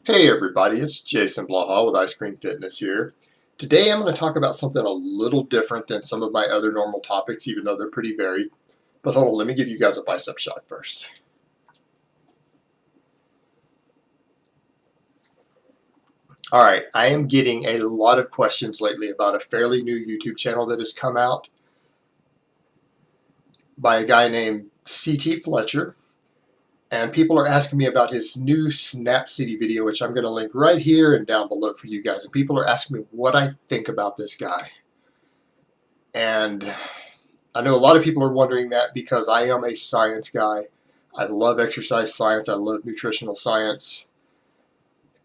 Hey everybody, it's Jason Blaha with Ice Cream Fitness here. Today I'm going to talk about something a little different than some of my other normal topics, even though they're pretty varied. But hold on, let me give you guys a bicep shot first. Alright, I am getting a lot of questions lately about a fairly new YouTube channel that has come out by a guy named C.T. Fletcher. And people are asking me about his new Snap City video, which I'm going to link right here and down below for you guys. And people are asking me what I think about this guy. And I know a lot of people are wondering that because I am a science guy. I love exercise science. I love nutritional science.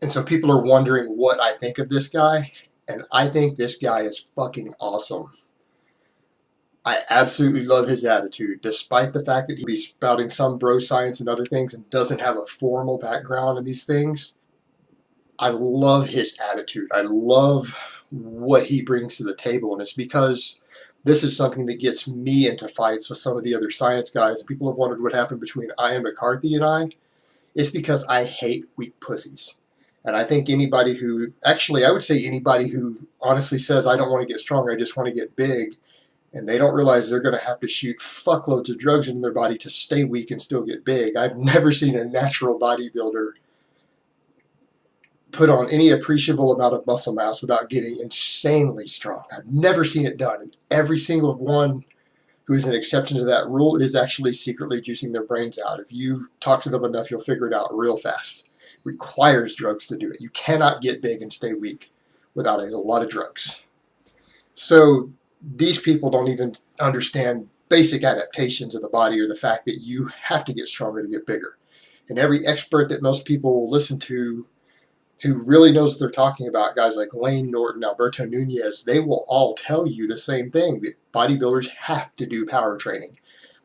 And so people are wondering what I think of this guy. And I think this guy is fucking awesome. I absolutely love his attitude, despite the fact that he's spouting some bro science and other things and doesn't have a formal background in these things. I love his attitude. I love what he brings to the table. And it's because this is something that gets me into fights with some of the other science guys. People have wondered what happened between Ian McCarthy and I. It's because I hate weak pussies. And I think anybody who, actually I would say anybody who honestly says, I don't want to get strong, I just want to get big, and they don't realize they're going to have to shoot fuckloads of drugs into their body to stay weak and still get big. I've never seen a natural bodybuilder put on any appreciable amount of muscle mass without getting insanely strong. I've never seen it done. And every single one who is an exception to that rule is actually secretly juicing their brains out. If you talk to them enough, you'll figure it out real fast. It requires drugs to do it. You cannot get big and stay weak without a lot of drugs. So these people don't even understand basic adaptations of the body or the fact that you have to get stronger to get bigger. And every expert that most people will listen to who really knows what they're talking about, guys like Lane Norton, Alberto Nunez, they will all tell you the same thing, that bodybuilders have to do power training.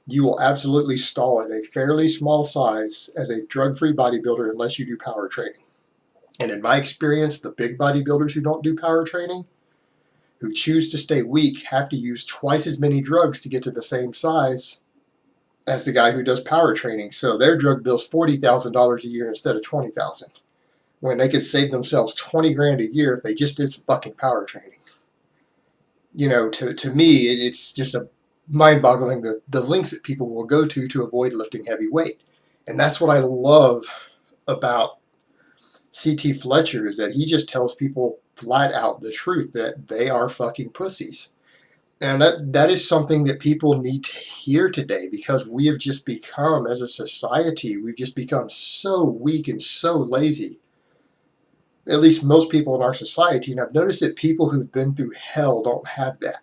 You will absolutely stall at a fairly small size as a drug-free bodybuilder unless you do power training. And in my experience, the big bodybuilders who don't do power training, who choose to stay weak, have to use twice as many drugs to get to the same size as the guy who does power training. So their drug bill's $40,000 a year instead of $20,000. When they could save themselves 20 grand a year if they just did some fucking power training. You know, to me, it's just a mind-boggling the lengths that people will go to avoid lifting heavy weight. And that's what I love about C.T. Fletcher, is that he just tells people flat out the truth that they are fucking pussies. And that is something that people need to hear today, because we have just become, as a society, we've just become so weak and so lazy. At least most people in our society, and I've noticed that people who've been through hell don't have that.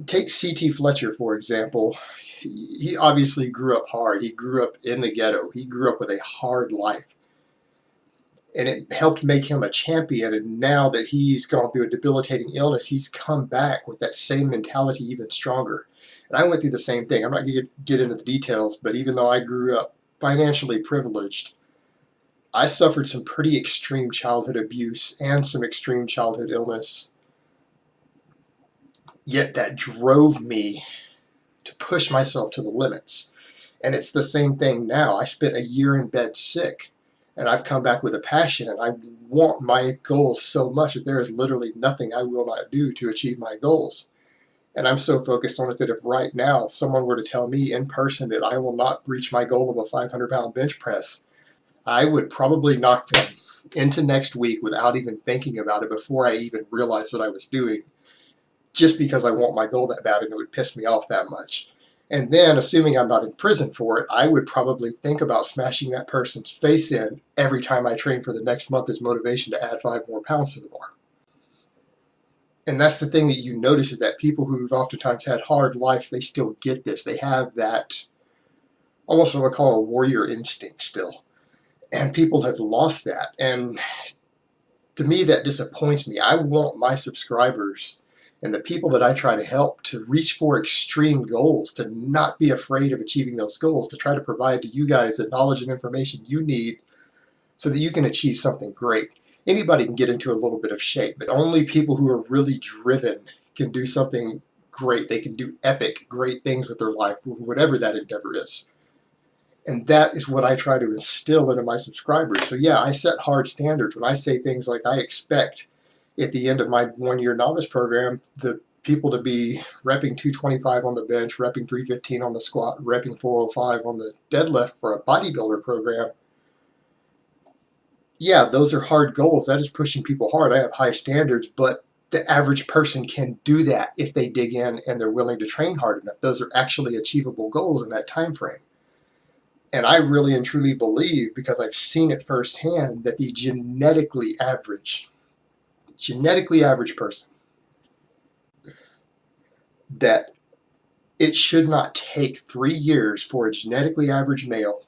Take C.T. Fletcher, for example. He obviously grew up hard. He grew up in the ghetto. He grew up with a hard life. And it helped make him a champion, and now that he's gone through a debilitating illness, he's come back with that same mentality even stronger. And I went through the same thing. I'm not going to get into the details, but even though I grew up financially privileged, I suffered some pretty extreme childhood abuse and some extreme childhood illness, yet that drove me to push myself to the limits. And it's the same thing now. I spent a year in bed sick, and I've come back with a passion, and I want my goals so much that there is literally nothing I will not do to achieve my goals. And I'm so focused on it that if right now someone were to tell me in person that I will not reach my goal of a 500-pound bench press, I would probably knock them into next week without even thinking about it before I even realized what I was doing, just because I want my goal that bad and it would piss me off that much. And then, assuming I'm not in prison for it, I would probably think about smashing that person's face in every time I train for the next month as motivation to add 5 more pounds to the bar. And that's the thing that you notice, is that people who've oftentimes had hard lives, they still get this. They have that, almost what I call a warrior instinct still. And people have lost that. And to me, that disappoints me. I want my subscribers and the people that I try to help to reach for extreme goals, to not be afraid of achieving those goals, to try to provide to you guys the knowledge and information you need so that you can achieve something great. Anybody can get into a little bit of shape, but only people who are really driven can do something great. They can do epic, great things with their life, whatever that endeavor is. And that is what I try to instill into my subscribers. So yeah, I set hard standards when I say things like I expect at the end of my 1 year novice program the people to be repping 225 on the bench, repping 315 on the squat, repping 405 on the deadlift for a bodybuilder program. Yeah, those are hard goals. That is pushing people hard. I have high standards, but the average person can do that if they dig in and they're willing to train hard enough. Those are actually achievable goals in that time frame. And I really and truly believe, because I've seen it firsthand, that the genetically average person, that it should not take 3 years for a genetically average male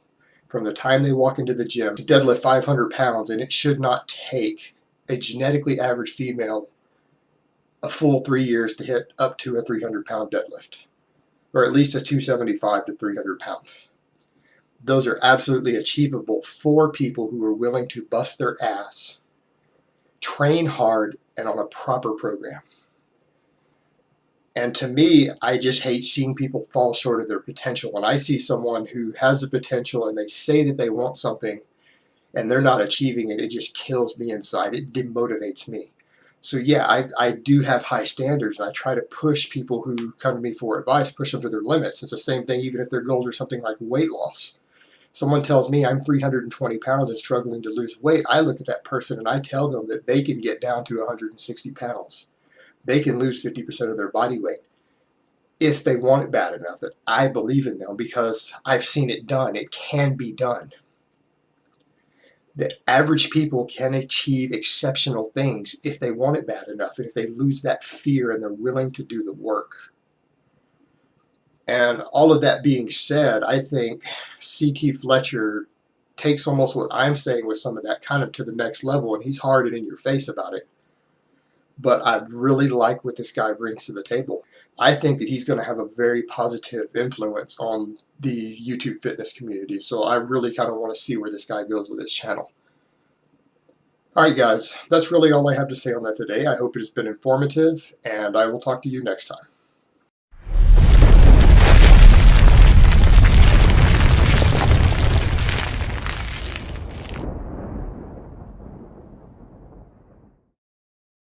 from the time they walk into the gym to deadlift 500 pounds, and it should not take a genetically average female a full 3 years to hit up to a 300-pound deadlift, or at least a 275 to 300 pound. Those are absolutely achievable for people who are willing to bust their ass, train hard, and on a proper program. And to me, I just hate seeing people fall short of their potential. When I see someone who has the potential and they say that they want something and they're not achieving it, it just kills me inside. It demotivates me. So yeah, I do have high standards, and I try to push people who come to me for advice, push them to their limits. It's the same thing even if their goals are something like weight loss. Someone tells me I'm 320 pounds and struggling to lose weight. I look at that person and I tell them that they can get down to 160 pounds. They can lose 50% of their body weight if they want it bad enough. That I believe in them because I've seen it done. It can be done. That average people can achieve exceptional things if they want it bad enough, and if they lose that fear and they're willing to do the work. And all of that being said, I think C.T. Fletcher takes almost what I'm saying with some of that kind of to the next level, and he's hard and in your face about it. But I really like what this guy brings to the table. I think that he's going to have a very positive influence on the YouTube fitness community. So I really kind of want to see where this guy goes with his channel. Alright guys, that's really all I have to say on that today. I hope it has been informative, and I will talk to you next time.